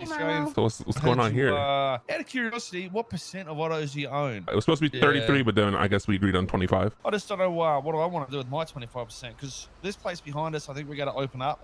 Australian. So what's going on here? Out of curiosity, what percent of autos do you own? It was supposed to be 33, but then I guess we agreed on 25. I just don't know what do I want to do with my 25%, because this place behind us, I think we're going to open up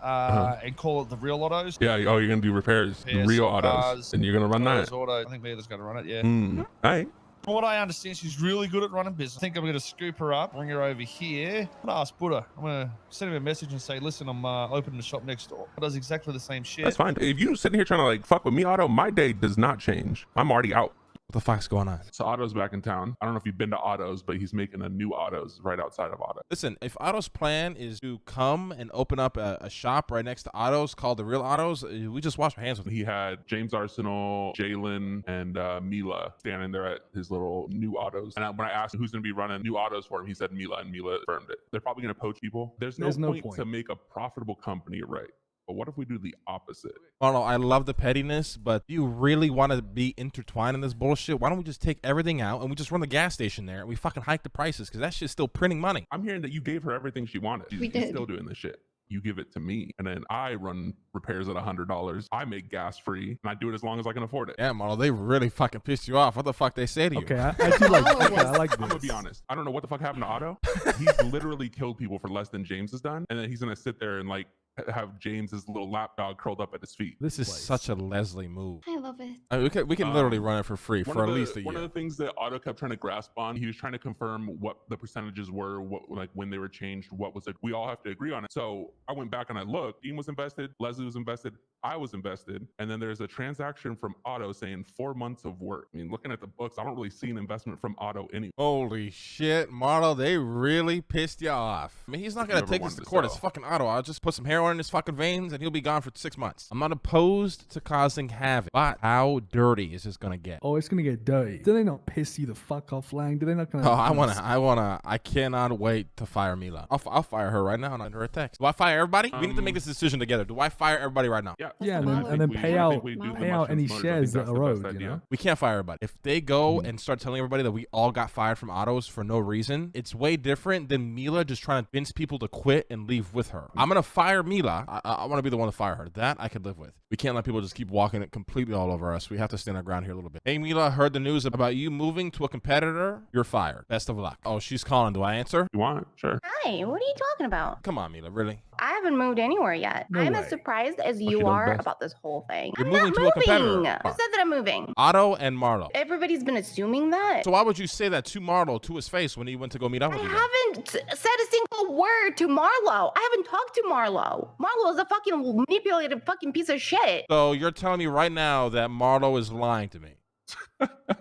and call it the Real Autos. Yeah. Oh, you're gonna do repairs, Real Autos, and you're gonna run that. Auto. I think Mila's going to run it. Yeah. All right. From what I understand, she's really good at running business. I think I'm going to scoop her up, bring her over here. I'm going to ask Buddha. I'm going to send him a message and say, listen, I'm opening the shop next door. It does exactly the same shit. That's fine. If you sitting here trying to like fuck with me, Otto, my day does not change. I'm already out. What the fuck's going on? So Otto's back in town. I don't know if you've been to Otto's, but he's making a new Otto's right outside of Otto. Listen, if Otto's plan is to come and open up a shop right next to Otto's called the Real Autos, we just wash our hands with him. He had James Arsenal, Jalen, and Mila standing there at his little new Autos. And when I asked him who's going to be running new Autos for him, he said Mila, and Mila affirmed it. They're probably going to poach people. There's no point to make a profitable company right. But what if we do the opposite? Arnold, I love the pettiness, but do you really want to be intertwined in this bullshit? Why don't we just take everything out and we just run the gas station there and we fucking hike the prices, because that shit's still printing money. I'm hearing that you gave her everything she wanted. She's still doing this shit. You give it to me, and then I run repairs at $100. I make gas free, and I do it as long as I can afford it. Yeah, Arnold, they really fucking pissed you off. What the fuck they say to you? Okay, I do like that. I like this. I'm gonna be honest. I don't know what the fuck happened to Otto. He's literally killed people for less than James has done, and then he's gonna sit there and like have James's little lapdog curled up at his feet. This is such a Leslie move. I love it. I mean, we can literally run it for free for at least a year. One of the things that Otto kept trying to grasp on, he was trying to confirm what the percentages were, what like when they were changed, what was it. We all have to agree on it. So I went back and I looked. Dean was invested, Leslie was invested, I was invested, and then there's a transaction from Otto saying 4 months of work. I mean, looking at the books, I don't really see an investment from Otto anyway. Holy shit, Marlo, they really pissed you off. I mean, he's not gonna take us to court. It's fucking Otto. I'll just put some heroin in his fucking veins and he'll be gone for 6 months. I'm not opposed to causing havoc, but how dirty is this gonna get? Oh, it's gonna get dirty. Did they not piss you the fuck off, Lang? Did they not gonna? Oh, I cannot wait to fire Mila. I'll fire her right now and send her a text. Do I fire everybody? We need to make this decision together. Do I fire everybody right now? Yeah, and then pay out any shares that are owed. You know? We can't fire everybody. If they go and start telling everybody that we all got fired from Otto's for no reason, it's way different than Mila just trying to convince people to quit and leave with her. I'm gonna fire Mila. I want to be the one to fire her. That I could live with. We can't let people just keep walking it completely all over us. We have to stand our ground here a little bit. Hey, Mila, heard the news about you moving to a competitor. You're fired. Best of luck. Oh, she's calling. Do I answer? You want? Sure. Hi, what are you talking about? Come on, Mila, really? I haven't moved anywhere yet. I'm as surprised as you are about this whole thing. You're I'm moving not to moving. a competitor. Who said that I'm moving? Otto and Marlo. Everybody's been assuming that. So why would you say that to Marlo, to his face, when he went to go meet up with you? I haven't said a single word to Marlo. I haven't talked to Marlo. Marlo is a fucking manipulated fucking piece of shit. So you're telling me right now that Marlo is lying to me?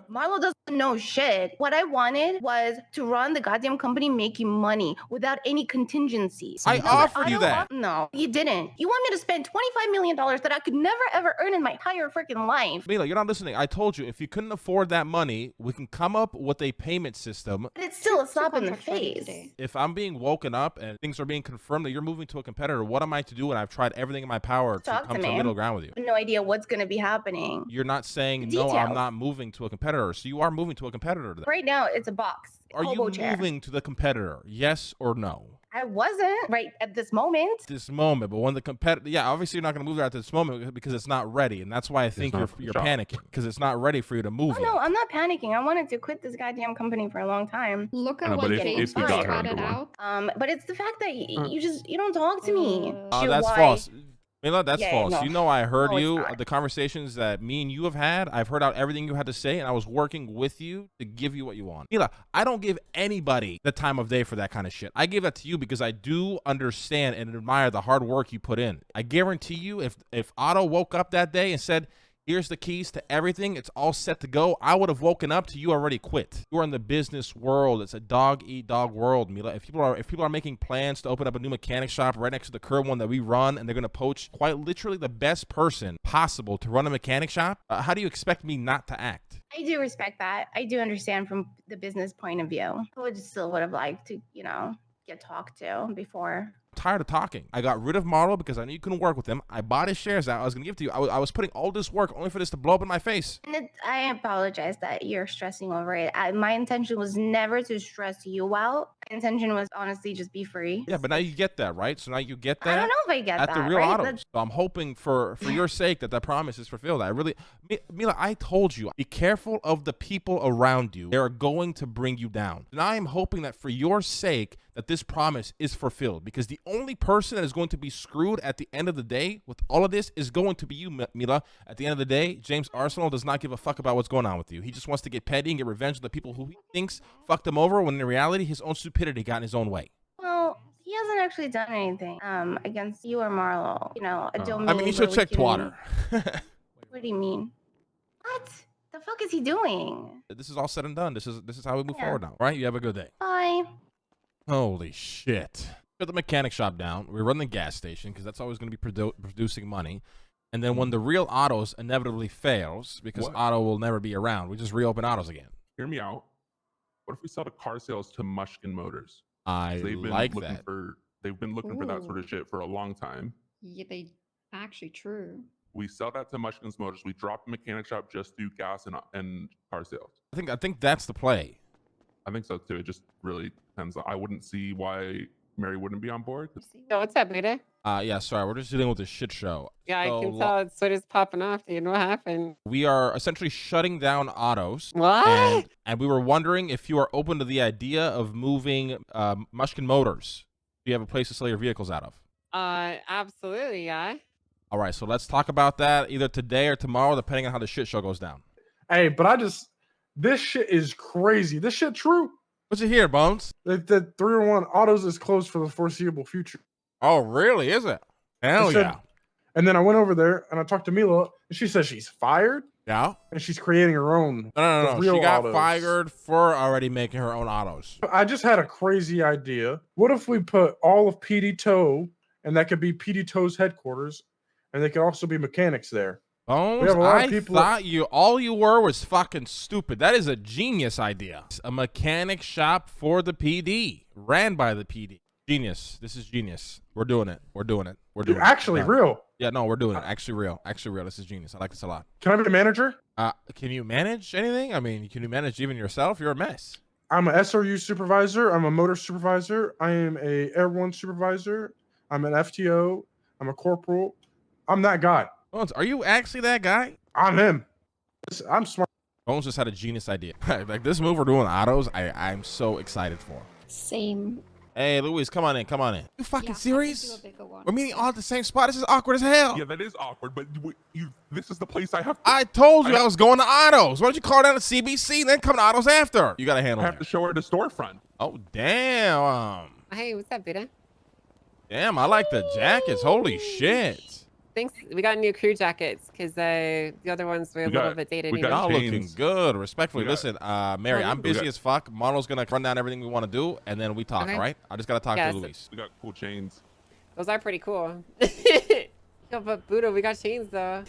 Marlo doesn't know shit. What I wanted was to run the goddamn company making money without any contingencies. I offered you that. No, you didn't. You want me to spend $25 million that I could never ever earn in my entire freaking life. Mila, you're not listening. I told you, if you couldn't afford that money, we can come up with a payment system. But it's still a slap in the face. If I'm being woken up and things are being confirmed that you're moving to a competitor, what am I to do when I've tried everything in my power to come to a middle ground with you? No idea what's going to be happening. You're not saying, no, I'm not moving to a competitor. So you are moving to a competitor then. Right now, it's a box. Are you moving to the competitor? Yes or no? I wasn't right at this moment. But when the competitor, yeah, obviously you're not going to move there at this moment because it's not ready, and that's why I think you're panicking, because it's not ready for you to move. Oh, no, I'm not panicking. I wanted to quit this goddamn company for a long time. Look at what James trotted out. But it's the fact that you don't talk to me. That's false. Mila, that's false. No. You know, I heard you, the conversations that me and you have had. I've heard out everything you had to say, and I was working with you to give you what you want. Mila, I don't give anybody the time of day for that kind of shit. I give that to you because I do understand and admire the hard work you put in. I guarantee you, if Otto woke up that day and said, here's the keys to everything, it's all set to go, I would have woken up to you already quit. You are in the business world. It's a dog-eat-dog world, Mila. If people are making plans to open up a new mechanic shop right next to the current one that we run, and they're going to poach quite literally the best person possible to run a mechanic shop, how do you expect me not to act? I do respect that. I do understand from the business point of view. I would still would have liked to, get talked to before I'm tired of talking. I got rid of Marlo because I knew you couldn't work with him. I bought his shares out. I was going to give it to you. I was putting all this work only for this to blow up in my face. And I apologize that you're stressing over it. My intention was never to stress you out. My intention was honestly just be free. Yeah, but now you get that, right? So now you get that. I don't know if I get at that. the Real right? Autos. So I'm hoping for your sake that promise is fulfilled. I really, Mila, I told you, be careful of the people around you. They are going to bring you down. And I am hoping that for your sake, that this promise is fulfilled, because the only person that is going to be screwed at the end of the day with all of this is going to be you, Mila. At the end of the day, James Arsenal does not give a fuck about what's going on with you. He just wants to get petty and get revenge on the people who he thinks fucked him over, when in reality, his own stupidity got in his own way. Well, he hasn't actually done anything against you or Marlo. You know, a domain. I mean, he should check Twitter. What do you mean? What the fuck is he doing? This is all said and done. This is how we move forward now, right? You have a good day. Bye. Holy shit. Put the mechanic shop down. We run the gas station because that's always going to be producing money. And then when the Real Autos inevitably fails, because Otto will never be around, we just reopen Autos again. Hear me out. What if we sell the car sales to Mushkin Motors? They've been like that. They've been looking for that sort of shit for a long time. Yeah, they actually true. We sell that to Mushkin's Motors. We drop the mechanic shop, just do gas and car sales. I think that's the play. I think so too. It just really depends. I wouldn't see why Mary wouldn't be on board. Yo, what's up, Beta? Yeah, sorry, we're just dealing with this shit show. Yeah, So I can tell it's Twitter's popping off, dude. What happened? we are essentially shutting down Autos. What? And we were wondering if you are open to the idea of moving Mushkin Motors. Do you have a place to sell your vehicles out of? Absolutely, yeah. All right, so let's talk about that either today or tomorrow, depending on how the shit show goes down. Hey, but this shit is crazy. This shit true. What's it here, Bones? That 301 Autos is closed for the foreseeable future. Oh, really? Is it? Hell yeah. And then I went over there and I talked to Mila, and she says she's fired. Yeah? And she's creating her own. No. She got Autos. fired for already making her own autos. I just had a crazy idea. What if we put all of PD Tow, and that could be PD Tow's headquarters, and they could also be mechanics there. Bones, I thought all you were was fucking stupid. That is a genius idea. A mechanic shop for the PD, ran by the PD. Genius. This is genius. We're doing it. We're doing it. We're doing it. Actually, real. Yeah, no, we're doing it. Actually real. Actually real. This is genius. I like this a lot. Can I be the manager? Can you manage anything? I mean, can you manage even yourself? You're a mess. I'm a SRU supervisor. I'm a motor supervisor. I am a Air One supervisor. I'm an FTO. I'm a corporal. I'm that guy. Bones, are you actually that guy? I'm him. I'm smart. Bones just had a genius idea. Like this move we're doing autos, I'm so excited for. Same. Hey, Luis, come on in. Come on in. You fucking serious? We're We're meeting all at the same spot. This is awkward as hell. Yeah, that is awkward, but this is the place I have to... I told you I was going to autos. Why don't you call down to CBC and then come to autos after? You got to handle it. I have to show her the storefront. Oh, damn. Hey, what's up, Beta? Damn, I like the jackets. Holy shit. Thanks. We got new crew jackets because the other ones were a little bit dated. Y'all looking good. Respectfully, listen, Mary, I'm busy as fuck. Marlo's gonna run down everything we want to do, and then we talk. Okay. All right? I just gotta talk to Luis. We got cool chains. Those are pretty cool. Yo, but Buddha, we got chains though.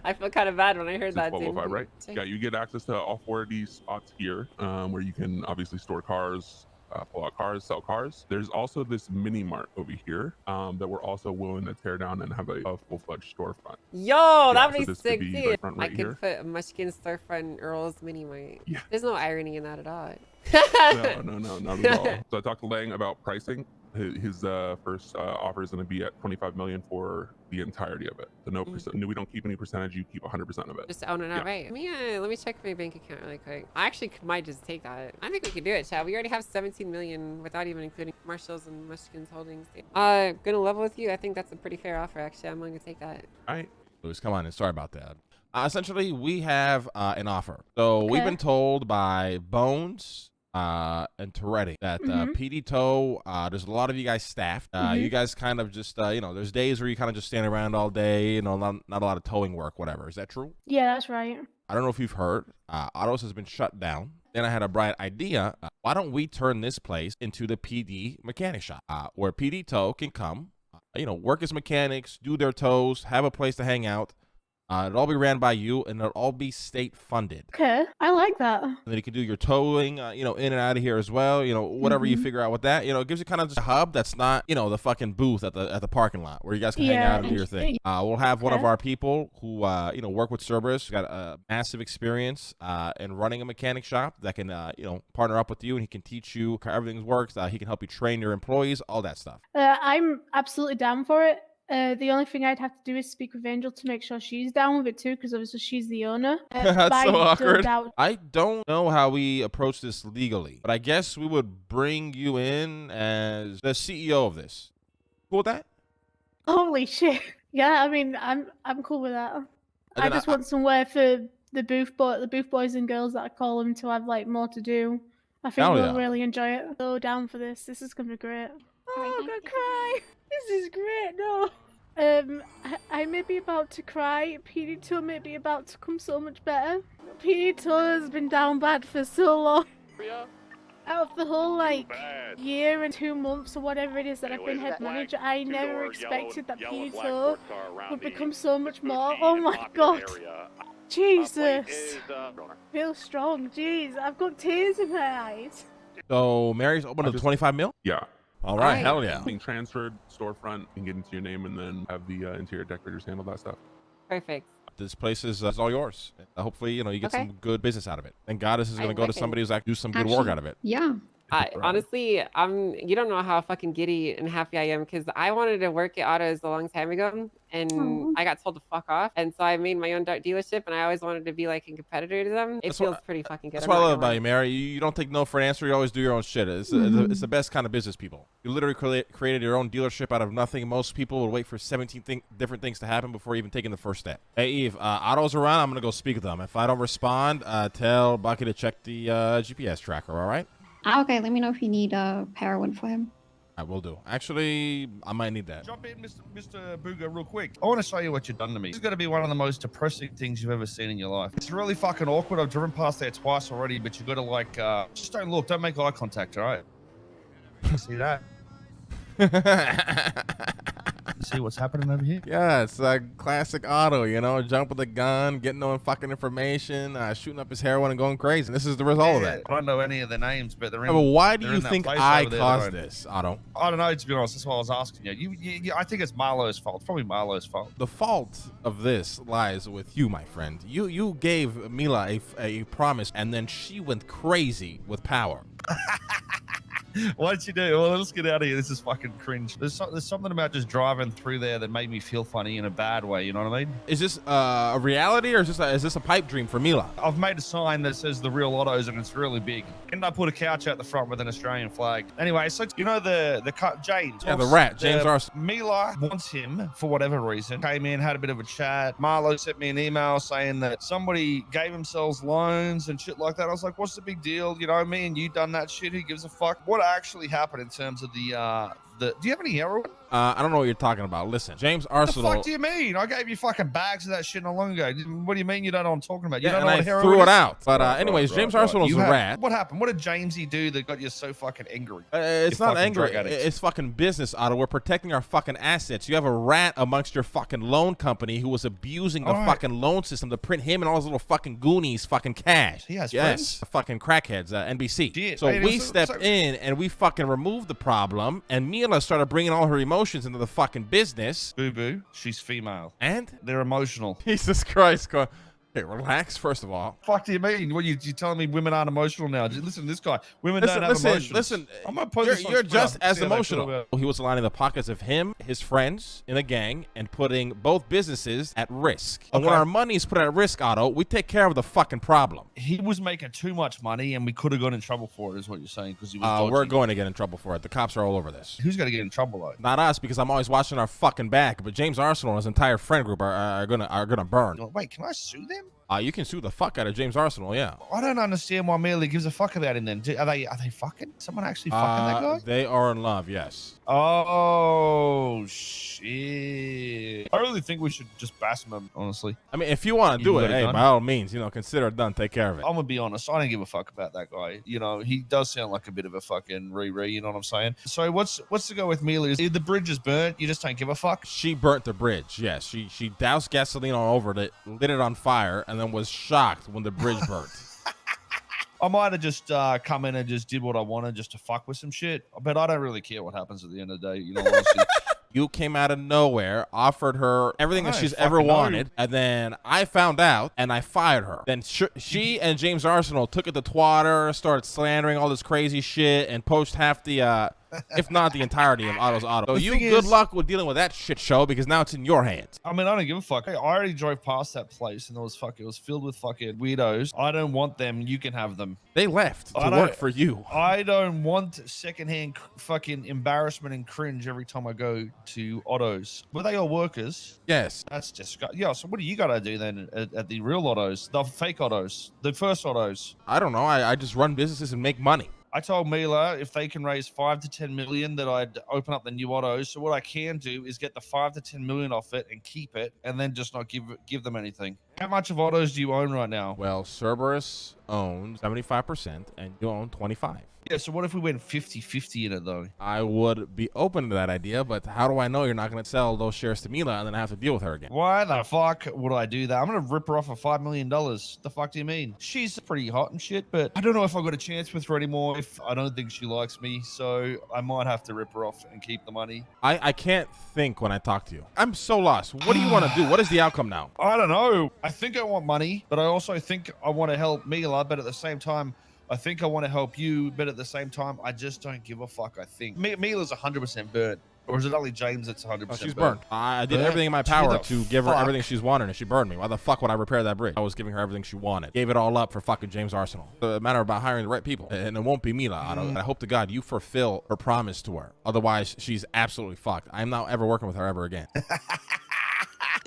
I feel kind of bad when I heard that. 1205, right? Yeah, you get access to all 4 of these spots here, where you can obviously store cars, pull out cars, sell cars. There's also this mini mart over here that we're also willing to tear down and have a full-fledged storefront. Yo, that would so be this sick could be too. right front I right could here. put a Mushkin storefront Earl's mini mart. Yeah. There's no irony in that at all. No, not at all. So I talked to Lang about pricing. His first offer is going to be at 25 million for the entirety of it. So no percent. We don't keep any percentage. You keep 100% of it. Just own it outright. Let me check my bank account really quick. I actually might just take that. I think we can do it, Chad. We already have 17 million without even including Marshall's and Mushkin's holdings. Gonna level with you. I think that's a pretty fair offer. Actually, I'm going to take that. All right. Luis, come on in. Sorry about that. Essentially, we have an offer. So we've been told by Bones and Toretti that PD Tow, there's a lot of you guys staffed. You guys kind of just, there's days where you kind of just stand around all day, not a lot of towing work, whatever. Is that true? Yeah, that's right. I don't know if you've heard. Autos has been shut down. Then I had a bright idea. Why don't we turn this place into the PD mechanic shop, where PD Tow can come, work as mechanics, do their tows, have a place to hang out. It'll all be ran by you, and it'll all be state funded. Okay, I like that. And then you can do your towing, you know, in and out of here as well. You know, whatever you figure out with that. You know, it gives you kind of just a hub that's not, you know, the fucking booth at the parking lot where you guys can hang out and do your thing. We'll have one of our people who, you know, work with Cerberus, got a massive experience in running a mechanic shop that can, you know, partner up with you, and he can teach you how everything works. He can help you train your employees, all that stuff. I'm absolutely down for it. The only thing I'd have to do is speak with Angel to make sure she's down with it too, because obviously she's the owner. That's so awkward. I don't know how we approach this legally, but I guess we would bring you in as the CEO of this. Cool with that? Holy shit! Yeah, I mean, I'm cool with that. I just want somewhere for the booth boys and girls that I call them to have like more to do. I think we'll really enjoy it. So down for this. This is gonna be great. Oh, I'm gonna cry. This is great. No. I may be about to cry. PD2 may be about to come so much better. PD2 has been down bad for so long. Out of the whole like year and 2 months or whatever it is that I've been head manager, I never expected that PD2 would become so much more. Oh my god. Jesus. Feel strong. Jeez, I've got tears in my eyes. So Mary's open to 25 mil? Yeah. All right, hell yeah. Being transferred, storefront, and get into your name, and then have the interior decorators handle that stuff. Perfect. This place is all yours. Hopefully, you know, you get some good business out of it. Thank God this is going to go to somebody who's like do some good work out of it. Yeah. Honestly, you don't know how fucking giddy and happy I am because I wanted to work at Otto's a long time ago and I got told to fuck off. And so I made my own dealership and I always wanted to be like a competitor to them. It feels pretty fucking good. That's what I love about you, Mary. You don't take no for an answer. You always do your own shit. It's the best kind of business people. You literally created your own dealership out of nothing. Most people would wait for 17 different things to happen before even taking the first step. Hey, Eve, Otto's around. I'm going to go speak with them. If I don't respond, tell Bucky to check the GPS tracker, all right? Okay, let me know if you need heroin for him. I will do. Actually, I might need that. Jump in, Mr. Booger, real quick. I want to show you what you've done to me. This is going to be one of the most depressing things you've ever seen in your life. It's really fucking awkward. I've driven past there twice already, but you've got to like, just don't look. Don't make eye contact, all right? See that? See what's happening over here? Yeah, it's a classic Otto, you know, jumping the gun, getting no fucking information, shooting up his heroin and going crazy. This is the result of that. I don't know any of the names, but they're in. But why do you think I caused this, Otto? I don't know, to be honest. That's why I was asking you. I think it's Marlowe's fault. It's probably Marlowe's fault. The fault of this lies with you, my friend. You gave Mila a promise, and then she went crazy with power. What did you do? Well, let's get out of here. This is fucking cringe. There's something about just driving through there that made me feel funny in a bad way. You know what I mean? Is this a reality or is this a pipe dream for Mila? I've made a sign that says the real Ottos and it's really big. And I put a couch out the front with an Australian flag. Anyway, so you know the James. Yeah, the rat, James Arsenal. Mila wants him for whatever reason. Came in, had a bit of a chat. Marlo sent me an email saying that somebody gave themselves loans and shit like that. I was like, what's the big deal? You know, me and you done that shit. Who gives a fuck? What actually happened in terms of the do you have any heroin? I don't know what you're talking about. Listen, James Arsenal. What the fuck do you mean? I gave you fucking bags of that shit not long ago. What do you mean you don't know what I'm talking about? You don't know what heroin threw is? it out. But anyways, James Arsenal's a rat. What happened? What did Jamesy do that got you so fucking angry? It's not angry. It's fucking business, Otto. We're protecting our fucking assets. You have a rat amongst your fucking loan company who was abusing the fucking loan system to print him and all his little fucking goonies fucking cash. He has friends? Fucking crackheads, NBC. Shit. So we stepped in and we fucking removed the problem, and Mila started bringing all her emotions into the fucking business. Boo-boo, she's female. And? They're emotional. Jesus Christ. Hey, relax, first of all. Fuck do you mean? What, you telling me women aren't emotional now? Listen to this guy. Women don't have emotions. Listen, I'm gonna put you're just as emotional. He was lining the pockets of him, his friends in a gang, and putting both businesses at risk. And when our money is put at risk, Otto, we take care of the fucking problem. He was making too much money, and we could have got in trouble for it, is what you're saying, because he was we're going to get in trouble for it. The cops are all over this. Who's going to get in trouble, though? Not us, because I'm always watching our fucking back, but James Arsenal and his entire friend group are gonna burn. Wait, can I sue them? You can sue the fuck out of James Arsenal, yeah. I don't understand why Mila gives a fuck about him then. Are they fucking? Someone actually fucking that guy? They are in love, yes. Oh, shit. I really think we should just bash him, honestly. I mean, if you want to do it, hey, by all means, consider it done. Take care of it. I'm gonna be honest. I don't give a fuck about that guy. He does sound like a bit of a fucking Riri. You know what I'm saying? So what's to go with Mila? Is the bridge is burnt? You just don't give a fuck? She burnt the bridge. Yes, she doused gasoline all over it, lit it on fire, and then was shocked when the bridge burnt. I might have just come in and just did what I wanted just to fuck with some shit, but I don't really care what happens at the end of the day. Honestly. You came out of nowhere, offered her everything that she's ever wanted, and then I found out and I fired her. Then she and James Arsenal took it to Twitter, started slandering all this crazy shit, and poached half the, if not the entirety of Otto's Auto. So good luck with dealing with that shit show, because now it's in your hands. I mean, I don't give a fuck. I already drove past that place and it was filled with fucking weirdos. I don't want them. You can have them. They left to work for you. I don't want secondhand fucking embarrassment and cringe every time I go to Otto's. Were they all workers? Yes. That's disgusting. Yeah, so what do you got to do then at the real Otto's? The fake Otto's? The first Otto's? I don't know. I just run businesses and make money. I told Mila if they can raise 5 to 10 million that I'd open up the new Ottos. So what I can do is get the 5 to 10 million off it and keep it, and then just not give them anything. How much of Ottos do you own right now? Well, Cerberus owns 75% and you own 25%. Yeah, so what if we went 50-50 in it, though? I would be open to that idea, but how do I know you're not going to sell those shares to Mila and then I have to deal with her again? Why the fuck would I do that? I'm going to rip her off for $5 million. The fuck do you mean? She's pretty hot and shit, but I don't know if I've got a chance with her anymore. If I don't think she likes me, so I might have to rip her off and keep the money. I can't think when I talk to you. I'm so lost. What do you want to do? What is the outcome now? I don't know. I think I want money, but I also think I want to help Mila, but at the same time, I think I want to help you, but at the same time, I just don't give a fuck, I think. Mila's 100% burnt. Or is it only James that's 100% she's burnt? I did everything in my power to give her everything she's wanted, and she burned me. Why the fuck would I repair that bridge? I was giving her everything she wanted. Gave it all up for fucking James Arsenal. It's a matter about hiring the right people. And it won't be Mila. I hope to God you fulfill her promise to her. Otherwise, she's absolutely fucked. I'm not ever working with her ever again.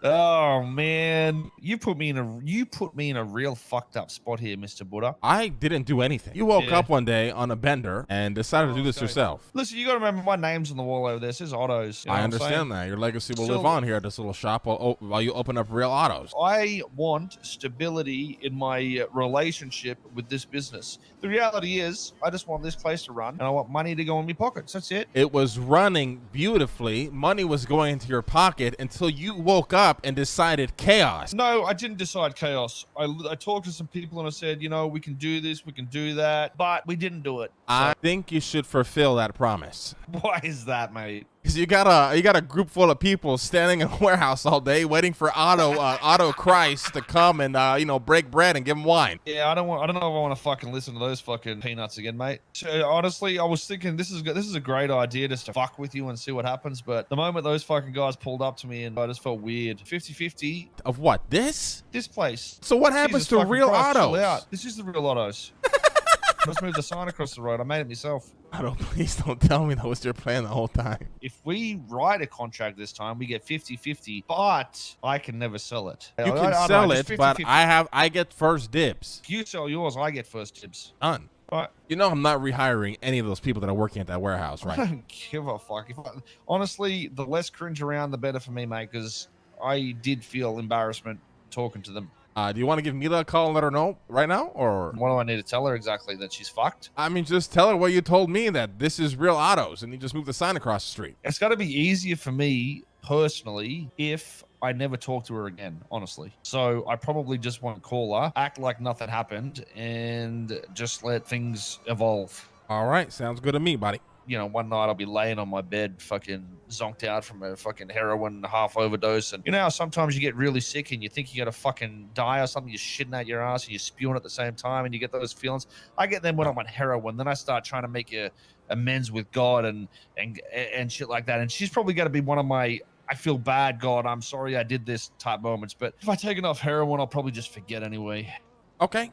Oh man, you put me in a real fucked up spot here, Mr. Buddha. I didn't do anything. You woke up one day on a bender and decided to do this yourself. Listen, you got to remember my name's on the wall over there. It says Otto's. I understand that. Your legacy will live on here at this little shop while you open up real Ottos. I want stability in my relationship with this business. The reality is, I just want this place to run, and I want money to go in my pockets. That's it. It was running beautifully. Money was going into your pocket until you woke up and decided chaos. No, I didn't decide chaos. I talked to some people and I said, we can do this, we can do that, but we didn't do it. So. I think you should fulfill that promise. Why is that, mate? Because you got a group full of people standing in a warehouse all day waiting for Otto Christ to come and break bread and give them wine. Yeah, I don't know if I want to fucking listen to those fucking peanuts again, mate. So, honestly, I was thinking this is a great idea just to fuck with you and see what happens. But the moment those fucking guys pulled up to me, and I just felt weird. 50-50 of what? This place. So what happens to real Ottos? This is the real Ottos. Let's move the sign across the road. I made it myself. Otto, please don't tell me that was your plan the whole time. If we write a contract this time, we get 50-50, but I can never sell it. You can sell it, 50, but 50. I get first dibs. If you sell yours, I get first dibs. Done. Right. I'm not rehiring any of those people that are working at that warehouse, right? I don't give a fuck. Honestly, the less cringe around, the better for me, mate, because I did feel embarrassment talking to them. Do you want to give Mila a call and let her know right now, or what do I need to tell her exactly? That she's fucked? I mean, just tell her what you told me, that this is real Ottos, and you just move the sign across the street. It's got to be easier for me personally if I never talk to her again, honestly. So I probably just won't call her, act like nothing happened, and just let things evolve. All right, sounds good to me, buddy. One night I'll be laying on my bed, fucking zonked out from a fucking heroin half overdose. And how sometimes you get really sick and you think you're going to fucking die or something. You're shitting out your ass and you're spewing at the same time and you get those feelings. I get them when I'm on heroin. Then I start trying to make amends with God and shit like that. And she's probably going to be one of my, I feel bad, God, I'm sorry I did this type moments. But if I take enough heroin, I'll probably just forget anyway. Okay.